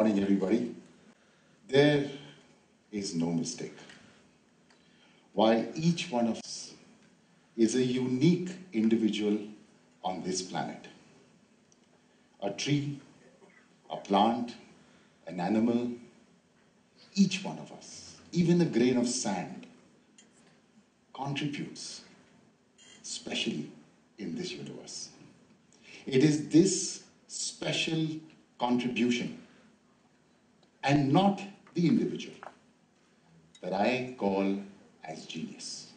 morning, everybody. There is no mistake. While each one of us is a unique individual on this planet, a tree, a plant, an animal, each one of us, even a grain of sand, contributes, especially in this universe. It is this special contribution and not the individual that I call as genius.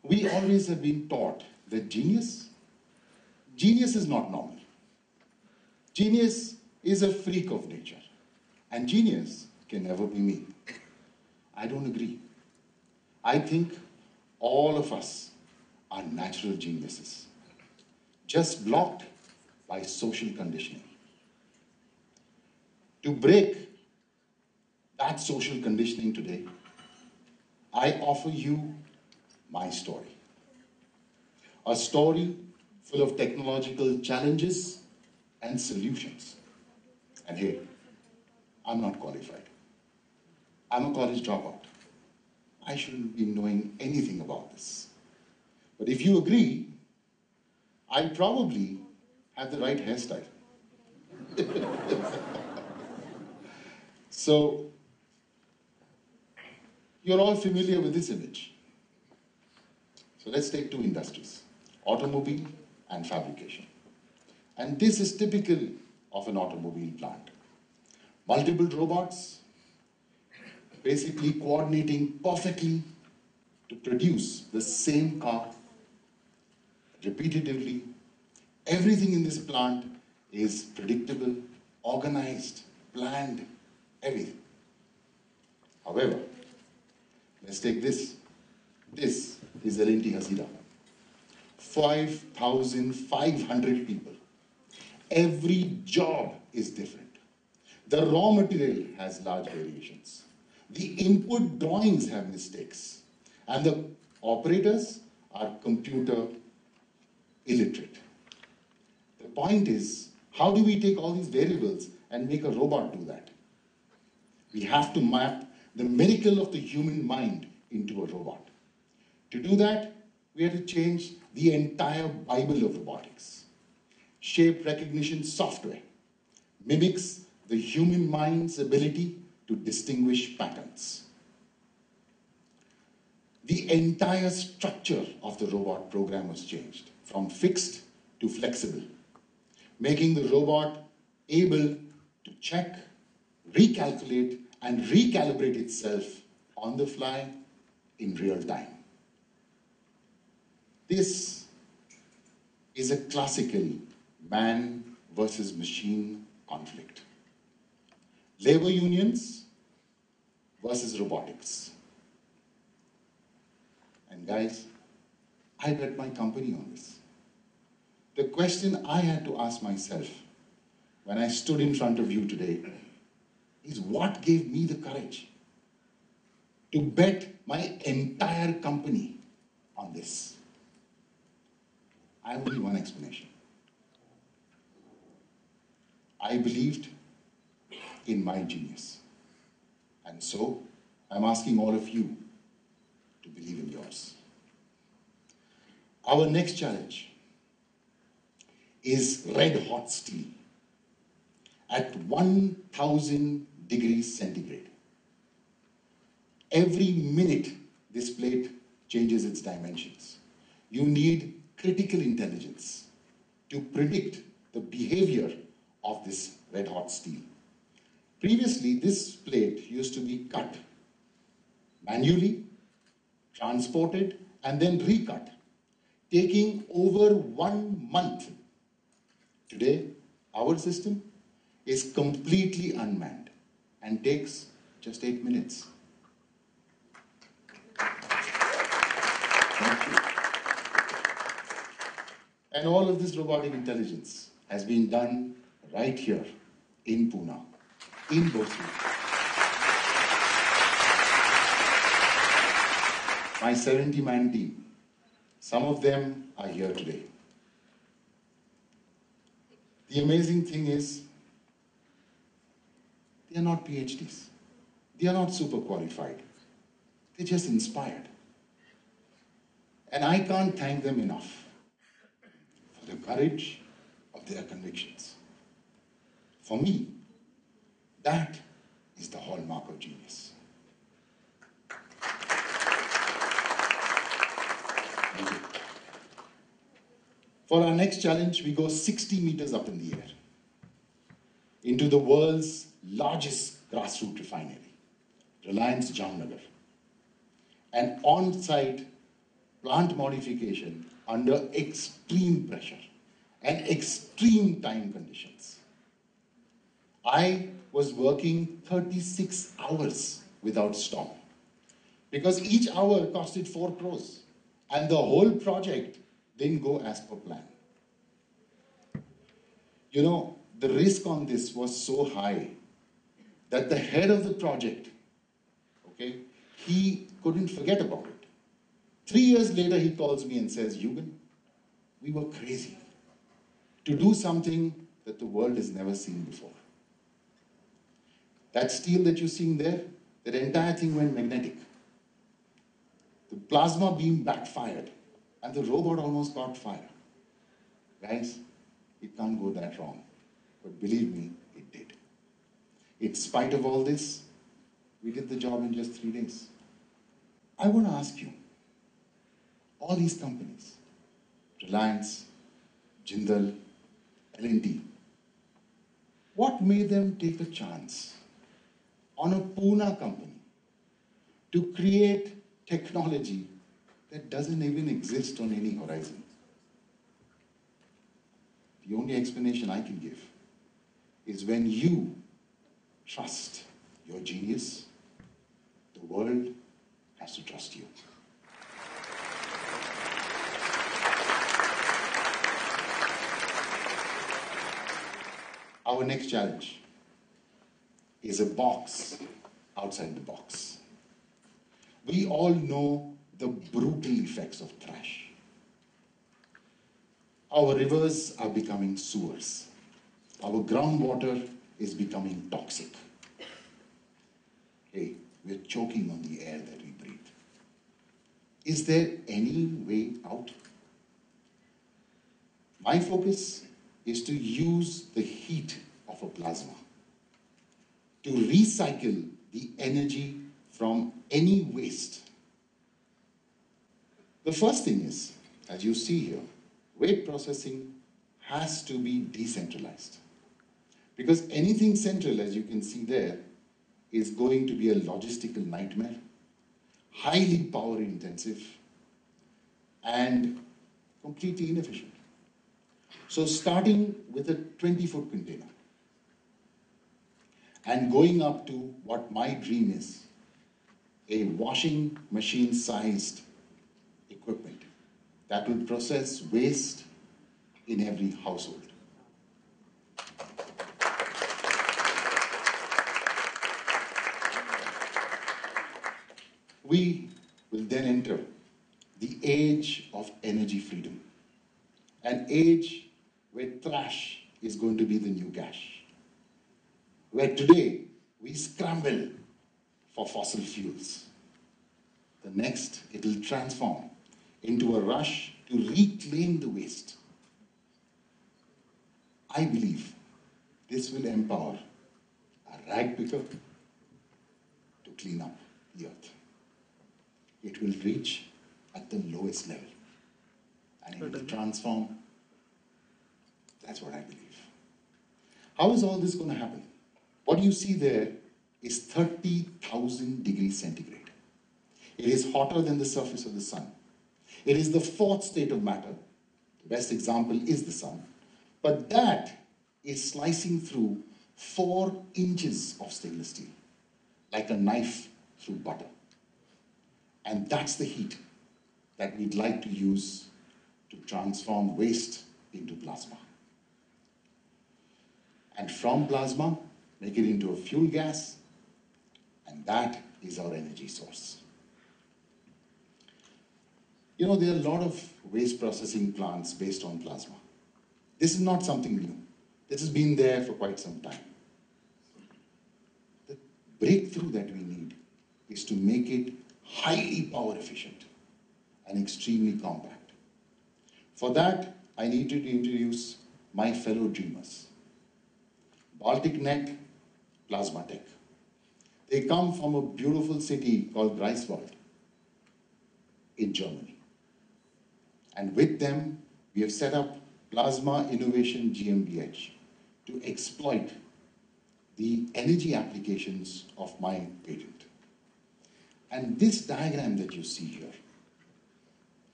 We always have been taught that genius is not normal. Genius is a freak of nature, and genius can never be me. I don't agree. I think all of us are natural geniuses, just blocked by social conditioning. To break that social conditioning today, I offer you my story. A story full of technological challenges and solutions. And hey, I'm not qualified. I'm a college dropout. I shouldn't be knowing anything about this. But if you agree, I probably have the right hairstyle. So, you're all familiar with this image. So let's take two industries, automobile and fabrication. And this is typical of an automobile plant. Multiple robots basically coordinating perfectly to produce the same car repetitively. Everything in this plant is predictable, organized, planned, everything. However, let's take this. This is L&T Hasira. 5,500 people. Every job is different. The raw material has large variations. The input drawings have mistakes. And the operators are computer illiterate. The point is, how do we take all these variables and make a robot do that? We have to map the miracle of the human mind into a robot. To do that, we have to change the entire Bible of robotics. Shape recognition software mimics the human mind's ability to distinguish patterns. The entire structure of the robot program was changed from fixed to flexible, making the robot able to check, recalculate, and recalibrate itself on the fly in real time. This is a classical man versus machine conflict. Labor unions versus robotics. And guys, I bet my company on this. The question I had to ask myself when I stood in front of you today is what gave me the courage to bet my entire company on this? I have only one explanation. I believed in my genius. And so, I'm asking all of you to believe in yours. Our next challenge is red hot steel at 1,000 degrees centigrade. Every minute, this plate changes its dimensions. You need critical intelligence to predict the behavior of this red hot steel. Previously, this plate used to be cut manually, transported, and then recut, taking over 1 month. Today, our system is completely unmanned and takes just 8 minutes. Thank you. And all of this robotic intelligence has been done right here in Pune, in Boston. My 70-man team, some of them are here today. The amazing thing is, they are not PhDs. They are not super qualified. They're just inspired. And I can't thank them enough for the courage of their convictions. For me, that is the hallmark of genius. Thank you. For our next challenge, we go 60 meters up in the air into the world's largest grassroots refinery, Reliance Jamnagar, an on-site plant modification under extreme pressure and extreme time conditions. I was working 36 hours without stop because each hour costed 4 crores and the whole project didn't go as per plan. You know, the risk on this was so high that the head of the project, okay, he couldn't forget about it. 3 years later, he calls me and says, Hughen, we were crazy to do something that the world has never seen before. That steel that you're seeing there, that entire thing went magnetic. The plasma beam backfired and the robot almost caught fire. Guys, it can't go that wrong. But believe me, it did. In spite of all this, we did the job in just 3 days. I want to ask you, all these companies, Reliance, Jindal, L&T, what made them take a chance on a Pune company to create technology that doesn't even exist on any horizon? The only explanation I can give is when you trust your genius, the world has to trust you. Our next challenge is a box outside the box. We all know the brutal effects of trash. Our rivers are becoming sewers. Our groundwater is becoming toxic. Hey, we're choking on the air that we breathe. Is there any way out? My focus is to use the heat of a plasma to recycle the energy from any waste. The first thing is, as you see here, waste processing has to be decentralized. Because anything central, as you can see there, is going to be a logistical nightmare, highly power intensive, and completely inefficient. So starting with a 20-foot container and going up to what my dream is, a washing machine sized equipment that will process waste in every household. We will then enter the age of energy freedom, an age where trash is going to be the new cash, where today we scramble for fossil fuels. The next, it will transform into a rush to reclaim the waste. I believe this will empower a rag picker to clean up the earth. It will reach at the lowest level and it will transform. That's what I believe. How is all this going to happen? What you see there is 30,000 degrees centigrade. It is hotter than the surface of the sun. It is the fourth state of matter. The best example is the sun. But that is slicing through 4 inches of stainless steel, like a knife through butter. And that's the heat that we'd like to use to transform waste into plasma. And from plasma, make it into a fuel gas, and that is our energy source. You know, there are a lot of waste processing plants based on plasma. This is not something new. This has been there for quite some time. The breakthrough that we need is to make it highly power efficient and extremely compact. For that, I need to introduce my fellow dreamers. Baltic Neck Plasma Tech. They come from a beautiful city called Greifswald in Germany. And with them, we have set up Plasma Innovation GmbH to exploit the energy applications of my patent. And this diagram that you see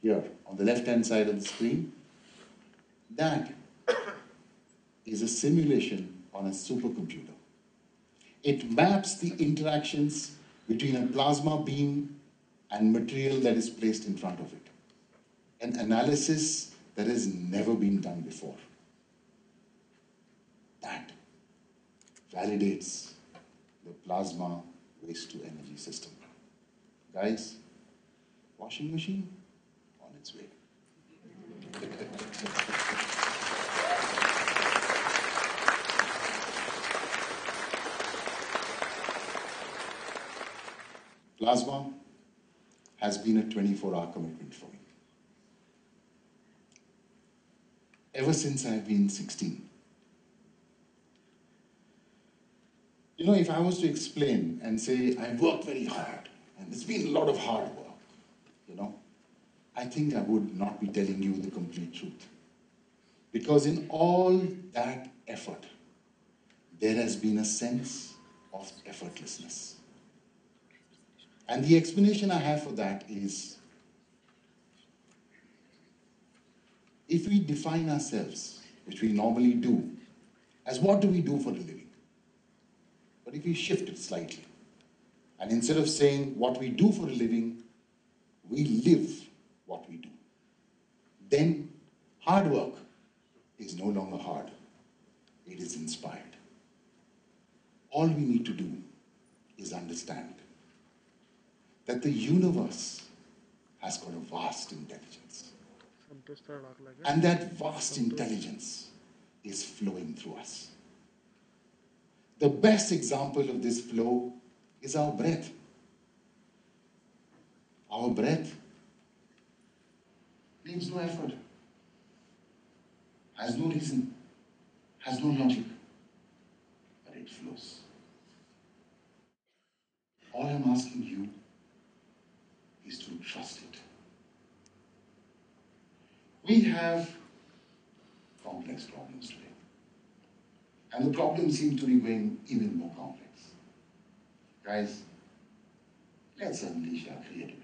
here on the left-hand side of the screen, that is a simulation on a supercomputer. It maps the interactions between a plasma beam and material that is placed in front of it. An analysis that has never been done before. That validates the plasma waste to energy system. Guys, washing machine on its way. Plasma has been a 24-hour commitment for me. Ever since I've been 16. You know, if I was to explain and say, I've worked very hard, and it's been a lot of hard work, you know, I think I would not be telling you the complete truth. Because in all that effort, there has been a sense of effortlessness. And the explanation I have for that is, if we define ourselves, which we normally do, as what do we do for a living? But if we shift it slightly, and instead of saying what we do for a living, we live what we do, then hard work is no longer hard. It is inspired. All we need to do is understand that the universe has got a vast intelligence. And that vast intelligence is flowing through us. The best example of this flow is our breath. Our breath needs no effort, has no reason, has no logic, but it flows. All I'm asking you is to trust it. We have complex problems today. And the problems seem to be going even more complex. Guys, let's unleash our creativity.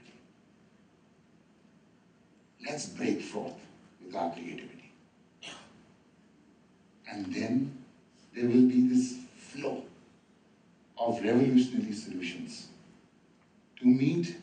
Let's break forth with our creativity. And then there will be this flow of revolutionary solutions to meet